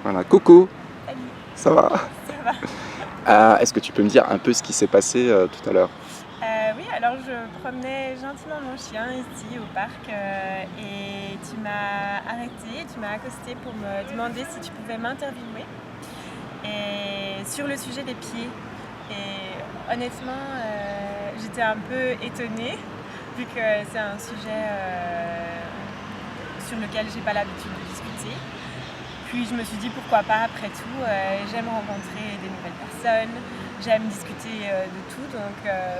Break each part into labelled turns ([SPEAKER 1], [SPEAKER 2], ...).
[SPEAKER 1] Voilà, coucou,
[SPEAKER 2] Salut,
[SPEAKER 1] ça va?
[SPEAKER 2] ça va?
[SPEAKER 1] Est-ce que tu peux me dire un peu ce qui s'est passé tout à l'heure?
[SPEAKER 2] Oui, alors je promenais gentiment mon chien ici au parc et tu m'as arrêté, tu m'as accosté pour me demander si tu pouvais m'interviewer et sur le sujet des pieds. Et honnêtement, j'étais un peu étonnée vu que c'est un sujet sur lequel j'ai pas l'habitude de discuter. Puis je me suis dit pourquoi pas après tout, j'aime rencontrer des nouvelles personnes, j'aime discuter de tout, donc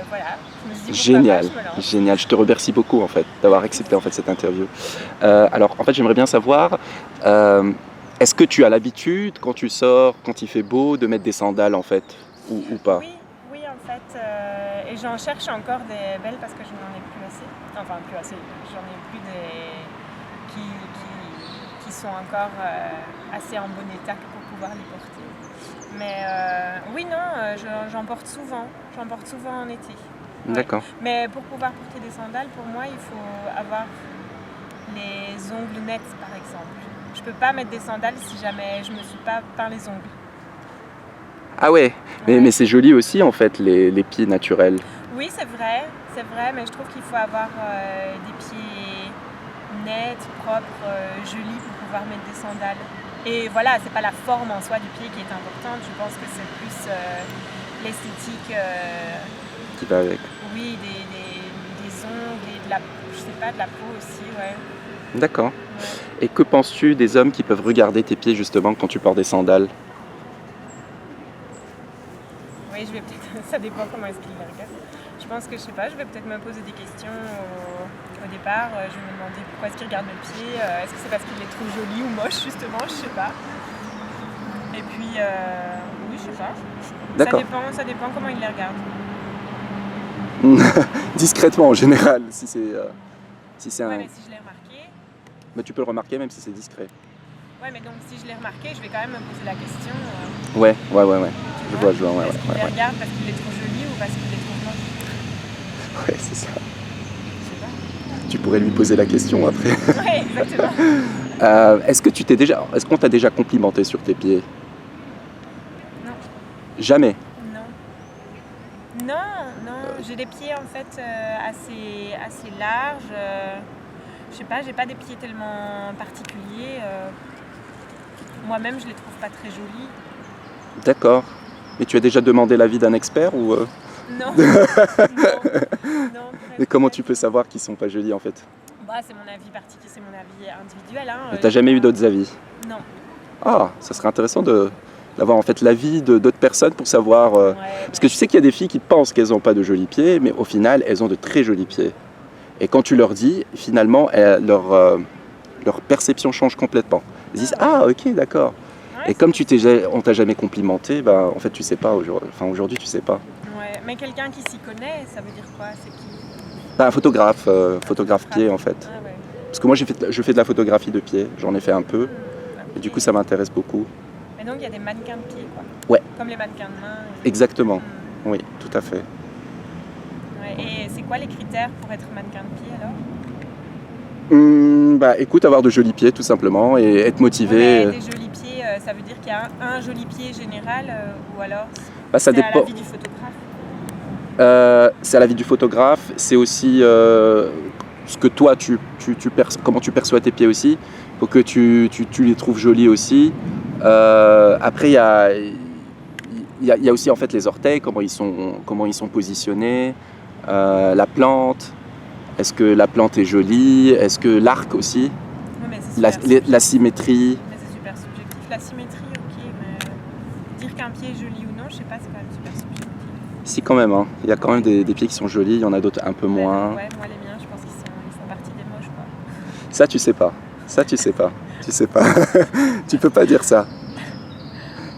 [SPEAKER 2] voilà, je me suis dit pourquoi pas,
[SPEAKER 1] Génial,
[SPEAKER 2] je me lance.
[SPEAKER 1] génial. Je te remercie beaucoup en fait d'avoir accepté en fait cette interview. Alors en fait j'aimerais bien savoir, est-ce que tu as l'habitude quand tu sors, quand il fait beau, de mettre des sandales en fait ou pas?
[SPEAKER 2] Oui, oui en fait, et j'en cherche encore des belles parce que je n'en ai plus assez, enfin plus assez, j'en ai plus des qui sont encore assez en bon état pour pouvoir les porter. Mais oui, non, j'en porte souvent en été. Ouais.
[SPEAKER 1] D'accord.
[SPEAKER 2] Mais pour pouvoir porter des sandales, pour moi, il faut avoir les ongles nets, par exemple. Je peux pas mettre des sandales si jamais je me suis pas peint les ongles.
[SPEAKER 1] Ah ouais,
[SPEAKER 2] Ouais.
[SPEAKER 1] mais c'est joli aussi en fait les pieds naturels.
[SPEAKER 2] Oui, c'est vrai, mais je trouve qu'il faut avoir des pieds nets, propres, jolis pour pouvoir mettre des sandales. Et voilà, c'est pas la forme en soi du pied qui est importante, je pense que c'est plus l'esthétique,
[SPEAKER 1] Qui va avec.
[SPEAKER 2] oui, des ongles et de la, je sais pas, de la peau aussi, ouais.
[SPEAKER 1] D'accord.
[SPEAKER 2] Ouais.
[SPEAKER 1] Et que penses-tu des hommes qui peuvent regarder tes pieds justement quand tu portes des sandales?
[SPEAKER 2] Oui, je vais peut-être, ça dépend comment est-ce qu'ils les regardent. Je pense que, je sais pas, je vais peut-être me poser des questions au départ. Je vais me demander pourquoi est-ce qu'ils regardent mes pieds. Est-ce que c'est parce qu'ils les trouvent jolis ou moches, justement, je sais pas. Et puis, oui, je sais pas.
[SPEAKER 1] D'accord.
[SPEAKER 2] Ça dépend comment ils les regardent.
[SPEAKER 1] Discrètement en général, si c'est
[SPEAKER 2] Ouais,
[SPEAKER 1] un...
[SPEAKER 2] mais si je l'ai remarqué,
[SPEAKER 1] Mais tu peux le remarquer même si c'est discret.
[SPEAKER 2] ouais, mais donc si je l'ai remarqué, je vais quand même me poser la question.
[SPEAKER 1] Ouais.
[SPEAKER 2] Tu
[SPEAKER 1] Je vois,
[SPEAKER 2] vois,
[SPEAKER 1] ouais.
[SPEAKER 2] est-ce qu'ils les regardent parce qu'ils les trouvent jolis ou parce qu'ils les trouvent moches?
[SPEAKER 1] Ouais, c'est ça.
[SPEAKER 2] Je sais pas.
[SPEAKER 1] Tu pourrais lui poser la question après.
[SPEAKER 2] Ouais, exactement.
[SPEAKER 1] Est-ce qu'on t'a déjà complimenté sur tes pieds?
[SPEAKER 2] Non.
[SPEAKER 1] Jamais.
[SPEAKER 2] Non, j'ai des pieds en fait assez larges. Je sais pas, j'ai pas des pieds tellement particuliers. Moi-même, je les trouve pas très jolis.
[SPEAKER 1] D'accord. Mais tu as déjà demandé l'avis d'un expert ou
[SPEAKER 2] Non, non,
[SPEAKER 1] Mais comment tu peux savoir qu'ils sont pas jolis en fait?
[SPEAKER 2] Bah, c'est mon avis particulier, c'est mon avis individuel. Hein.
[SPEAKER 1] Mais t'as jamais eu d'autres avis?
[SPEAKER 2] Non.
[SPEAKER 1] Ah, ça serait intéressant d'avoir en fait l'avis d'autres personnes pour savoir.
[SPEAKER 2] Ouais,
[SPEAKER 1] Parce que tu sais qu'il y a des filles qui pensent qu'elles n'ont pas de jolis pieds, mais au final, elles ont de très jolis pieds. Et quand tu leur dis, finalement, leur perception change complètement. Ils disent ah ok d'accord.
[SPEAKER 2] ouais,
[SPEAKER 1] Et comme on t'a jamais complimenté, bah en fait tu sais pas aujourd'hui. Enfin aujourd'hui tu sais pas.
[SPEAKER 2] ouais. Mais quelqu'un qui s'y connaît, ça veut dire quoi? C'est qui?
[SPEAKER 1] Bah, un photographe pied en fait.
[SPEAKER 2] Ah, ouais.
[SPEAKER 1] Parce que moi je fais de la photographie de pied, j'en ai fait un peu. Et du coup ça m'intéresse beaucoup.
[SPEAKER 2] Mais donc il y a des mannequins de pieds, quoi.
[SPEAKER 1] Ouais.
[SPEAKER 2] Comme les mannequins de main.
[SPEAKER 1] Exactement. Oui, tout à fait.
[SPEAKER 2] Ouais. Et c'est quoi les critères pour être mannequin de pied alors?
[SPEAKER 1] Bah écoute, avoir de jolis pieds tout simplement et être motivé.
[SPEAKER 2] Ouais, mais des jolis pieds, ça veut dire qu'il y a un joli pied général ou alors
[SPEAKER 1] Bah, ça
[SPEAKER 2] c'est à
[SPEAKER 1] dépend.
[SPEAKER 2] l'avis du photographe?
[SPEAKER 1] C'est à l'avis du photographe, c'est aussi ce que toi comment tu perçois tes pieds aussi. Il faut que tu les trouves jolis aussi. Après il y a aussi en fait les orteils, comment ils sont positionnés, la plante. Est-ce que la plante est jolie? Est-ce que l'arc aussi?
[SPEAKER 2] Ouais, mais c'est super subjectif.
[SPEAKER 1] La symétrie?
[SPEAKER 2] Mais c'est super subjectif. La symétrie, ok, mais dire qu'un pied est joli ou non, je sais pas, c'est quand même super subjectif.
[SPEAKER 1] Si quand même, hein. Il y a quand même des pieds qui sont jolis, il y en a d'autres un peu moins.
[SPEAKER 2] Ouais, moi les miens, je pense qu'ils font partie des moches, quoi.
[SPEAKER 1] Ça tu sais pas. Tu sais pas. Tu peux pas dire ça.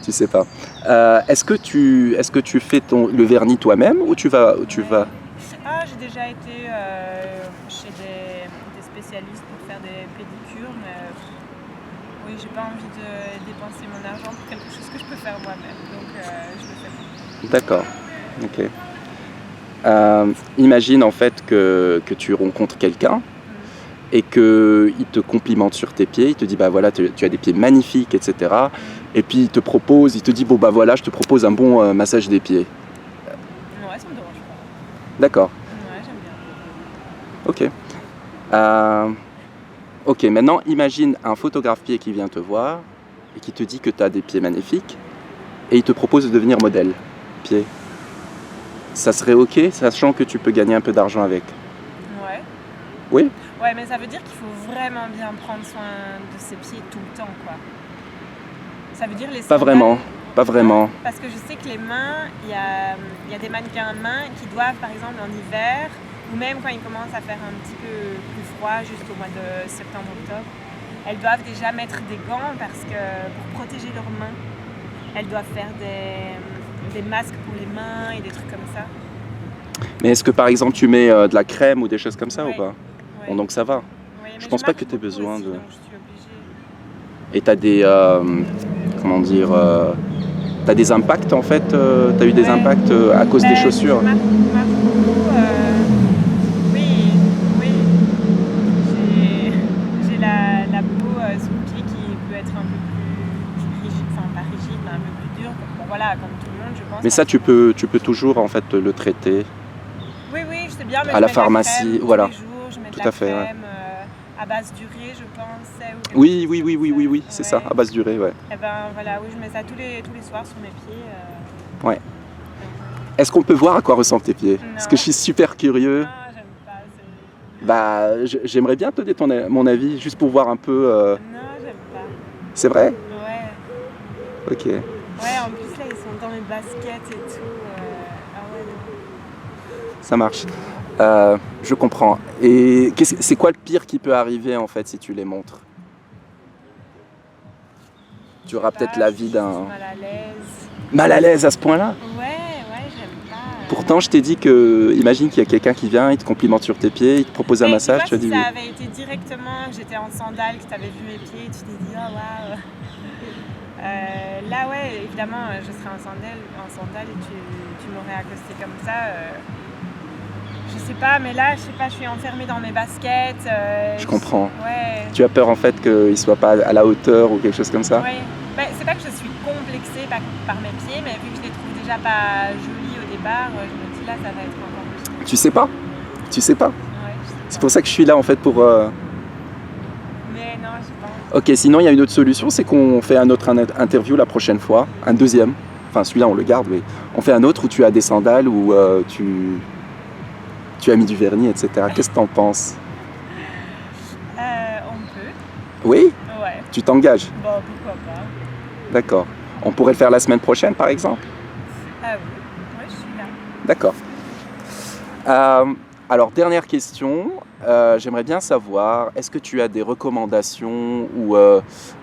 [SPEAKER 1] Tu sais pas. Est-ce que tu fais le vernis toi-même ou tu vas
[SPEAKER 2] Ah, j'ai déjà été chez des spécialistes pour faire des pédicures, mais oui, j'ai pas envie de dépenser mon argent pour quelque chose que je peux faire moi-même, donc je le fais pas.
[SPEAKER 1] D'accord. Ok. Imagine en fait que tu rencontres quelqu'un et qu'il te complimente sur tes pieds, il te dit bah voilà tu as des pieds magnifiques, etc. Et puis il te dit bon bah voilà, je te propose un bon massage des pieds.
[SPEAKER 2] Ouais, ça me dérange pas.
[SPEAKER 1] D'accord,
[SPEAKER 2] Ouais, j'aime bien.
[SPEAKER 1] ok. Ok, maintenant imagine un photographe pied qui vient te voir et qui te dit que tu as des pieds magnifiques et il te propose de devenir modèle pied. Ça serait ok, sachant que tu peux gagner un peu d'argent avec.
[SPEAKER 2] Ouais.
[SPEAKER 1] Oui?
[SPEAKER 2] Ouais, mais ça veut dire qu'il faut vraiment bien prendre soin de ses pieds tout le temps, quoi. Ça veut dire les
[SPEAKER 1] Pas
[SPEAKER 2] sandales.
[SPEAKER 1] vraiment, pas vraiment.
[SPEAKER 2] Parce que je sais que les mains, il y a des mannequins mains qui doivent, par exemple, en hiver, ou même quand il commence à faire un petit peu plus froid, juste au mois de septembre-octobre, elles doivent déjà mettre des gants parce que pour protéger leurs mains, elles doivent faire des masques pour les mains et des trucs comme ça.
[SPEAKER 1] Mais est-ce que par exemple tu mets de la crème ou des choses comme ça ou
[SPEAKER 2] Ouais.
[SPEAKER 1] pas?
[SPEAKER 2] Ouais.
[SPEAKER 1] Bon, donc ça va.
[SPEAKER 2] Ouais, mais
[SPEAKER 1] Je pense pas
[SPEAKER 2] marche
[SPEAKER 1] que tu aies
[SPEAKER 2] beaucoup
[SPEAKER 1] besoin
[SPEAKER 2] aussi,
[SPEAKER 1] de...
[SPEAKER 2] donc je suis obligée.
[SPEAKER 1] Et tu as des... comment dire... tu as des impacts en fait? Tu as eu des
[SPEAKER 2] Ouais.
[SPEAKER 1] impacts à cause des chaussures?
[SPEAKER 2] Je marche beaucoup. Oui, oui. J'ai la peau sous le pied qui peut être un peu plus rigide, enfin pas rigide, mais un peu plus dure. Bon, voilà, comme tout le monde, je pense.
[SPEAKER 1] Mais ça tu peux toujours en fait le traiter.
[SPEAKER 2] Oui, oui, je sais bien, mais
[SPEAKER 1] À
[SPEAKER 2] je
[SPEAKER 1] la
[SPEAKER 2] mets
[SPEAKER 1] pharmacie,
[SPEAKER 2] de la crème
[SPEAKER 1] voilà.
[SPEAKER 2] tous les jours, je mets
[SPEAKER 1] Tout
[SPEAKER 2] de la
[SPEAKER 1] à fait, ouais.
[SPEAKER 2] crème à base d'urée, je pense. Ou quelque
[SPEAKER 1] Oui,
[SPEAKER 2] chose
[SPEAKER 1] oui, oui,
[SPEAKER 2] comme
[SPEAKER 1] oui,
[SPEAKER 2] ça.
[SPEAKER 1] oui, oui, c'est ça,
[SPEAKER 2] Ouais.
[SPEAKER 1] à base d'urée, ouais.
[SPEAKER 2] Et ben voilà, oui, je mets ça tous les soirs sur mes pieds.
[SPEAKER 1] Ouais. Est-ce qu'on peut voir à quoi ressemblent tes pieds? Parce que je suis super curieux.
[SPEAKER 2] Non, j'aime pas.
[SPEAKER 1] Bah, j'aimerais bien te donner mon avis, juste pour voir un peu...
[SPEAKER 2] Non, j'aime pas.
[SPEAKER 1] C'est vrai?
[SPEAKER 2] Ouais.
[SPEAKER 1] Ok.
[SPEAKER 2] Ouais, en plus là, ils sont dans mes baskets et tout. Ah ouais, non.
[SPEAKER 1] Ça marche. Je comprends. Et c'est quoi le pire qui peut arriver en fait si tu les montres? Tu auras peut-être
[SPEAKER 2] Pas,
[SPEAKER 1] la
[SPEAKER 2] je
[SPEAKER 1] vie
[SPEAKER 2] suis
[SPEAKER 1] d'un...
[SPEAKER 2] mal à l'aise.
[SPEAKER 1] Mal à l'aise à ce point-là?
[SPEAKER 2] Ouais, j'aime pas.
[SPEAKER 1] Pourtant, je t'ai dit que, imagine qu'il y a quelqu'un qui vient, il te complimente sur tes pieds, il te propose un
[SPEAKER 2] Mais
[SPEAKER 1] massage,
[SPEAKER 2] tu vois,
[SPEAKER 1] as
[SPEAKER 2] si
[SPEAKER 1] dit
[SPEAKER 2] ça
[SPEAKER 1] oui.
[SPEAKER 2] avait été directement, que j'étais en sandales, que tu avais vu mes pieds, tu t'es dit, oh waouh. Là, ouais, évidemment, je serais en sandales et tu m'aurais accosté comme ça. Je sais pas, mais là, je sais pas, je suis enfermée dans mes baskets.
[SPEAKER 1] Je comprends.
[SPEAKER 2] Ouais.
[SPEAKER 1] Tu as peur en fait qu'il soit pas à la hauteur ou quelque chose comme ça?
[SPEAKER 2] Ouais. Ben, c'est pas que je suis complexée par mes pieds, mais vu que je les trouve déjà pas jolis au départ, je me dis là, ça va être encore pire.
[SPEAKER 1] Tu sais pas? Tu sais pas?
[SPEAKER 2] Ouais, je sais
[SPEAKER 1] C'est
[SPEAKER 2] pas.
[SPEAKER 1] pour ça que je suis là en fait pour...
[SPEAKER 2] Mais non, je pense.
[SPEAKER 1] Ok, sinon il y a une autre solution, c'est qu'on fait un autre interview la prochaine fois, un deuxième. Enfin celui-là on le garde, mais on fait un autre où tu as des sandales, où tu as mis du vernis, etc. Qu'est-ce que t'en penses?
[SPEAKER 2] On peut.
[SPEAKER 1] Oui?
[SPEAKER 2] Ouais.
[SPEAKER 1] Tu t'engages?
[SPEAKER 2] Bon, pourquoi pas.
[SPEAKER 1] D'accord. On pourrait le faire la semaine prochaine par exemple?
[SPEAKER 2] Ah oui. Ouais, je suis là.
[SPEAKER 1] D'accord. Alors dernière question, j'aimerais bien savoir, est-ce que tu as des recommandations ou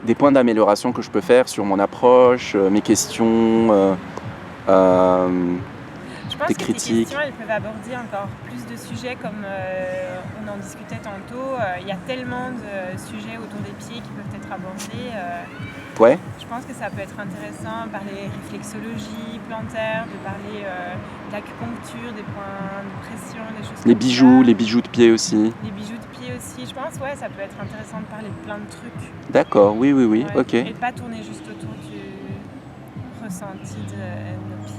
[SPEAKER 1] des points d'amélioration que je peux faire sur mon approche, mes questions,
[SPEAKER 2] Je pense
[SPEAKER 1] tes
[SPEAKER 2] que tes
[SPEAKER 1] critiques?
[SPEAKER 2] questions, elles peuvent aborder encore plus de sujets comme on en discutait tantôt. Il y a tellement de sujets autour des pieds qui peuvent être abordés.
[SPEAKER 1] Ouais,
[SPEAKER 2] Je pense que ça peut être intéressant de parler réflexologie plantaire, de parler d'acupuncture, des points de pression, des choses
[SPEAKER 1] les
[SPEAKER 2] comme
[SPEAKER 1] bijoux,
[SPEAKER 2] ça.
[SPEAKER 1] les bijoux de pied aussi.
[SPEAKER 2] Les bijoux de pied aussi. Je pense, ouais, ça peut être intéressant de parler de plein de trucs.
[SPEAKER 1] D'accord, oui, oui, oui,
[SPEAKER 2] Ouais.
[SPEAKER 1] ok.
[SPEAKER 2] Et de pas tourner juste autour du ressenti de nos pieds.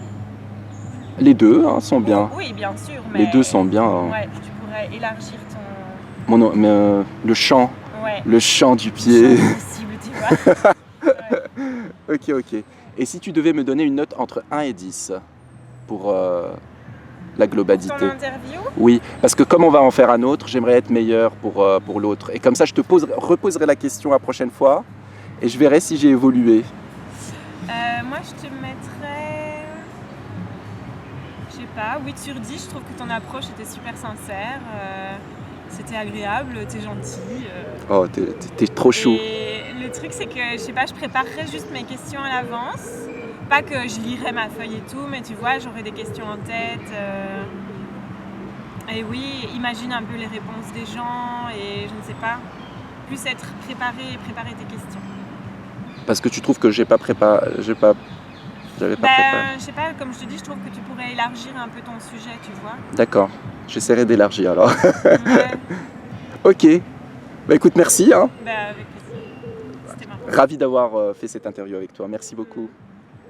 [SPEAKER 1] Les deux hein, sont bien.
[SPEAKER 2] Oui, bien sûr, mais
[SPEAKER 1] Les deux sont bien. Hein.
[SPEAKER 2] ouais, tu pourrais élargir ton...
[SPEAKER 1] Le champ
[SPEAKER 2] Ouais,
[SPEAKER 1] du pied.
[SPEAKER 2] champ possible, tu vois. Ouais.
[SPEAKER 1] Ok, ok. Et si tu devais me donner une note entre 1 et 10 pour la globalité?
[SPEAKER 2] Ton interview,
[SPEAKER 1] Oui, parce que comme on va en faire un autre, j'aimerais être meilleur pour l'autre. Et comme ça, je te reposerai la question la prochaine fois et je verrai si j'ai évolué.
[SPEAKER 2] moi je te mettrais, je sais pas, 8 sur 10. Je trouve que ton approche était super sincère. C'était agréable, t'es gentil.
[SPEAKER 1] Oh, t'es trop chou.
[SPEAKER 2] Et le truc, c'est que, je sais pas, je préparerais juste mes questions à l'avance. Pas que je lirais ma feuille et tout, mais tu vois, j'aurais des questions en tête. Et oui, imagine un peu les réponses des gens et je ne sais pas. Plus être préparé et préparer tes questions.
[SPEAKER 1] Parce que tu trouves que j'avais pas préparé.
[SPEAKER 2] Je sais pas, comme je te dis, je trouve que tu pourrais élargir un peu ton sujet, tu vois.
[SPEAKER 1] D'accord, j'essaierai d'élargir alors.
[SPEAKER 2] Ouais.
[SPEAKER 1] Ok, bah écoute, merci. Hein.
[SPEAKER 2] Avec plaisir. C'était marrant.
[SPEAKER 1] Ravi d'avoir fait cette interview avec toi. Merci beaucoup.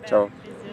[SPEAKER 1] Ciao.
[SPEAKER 2] Avec plaisir.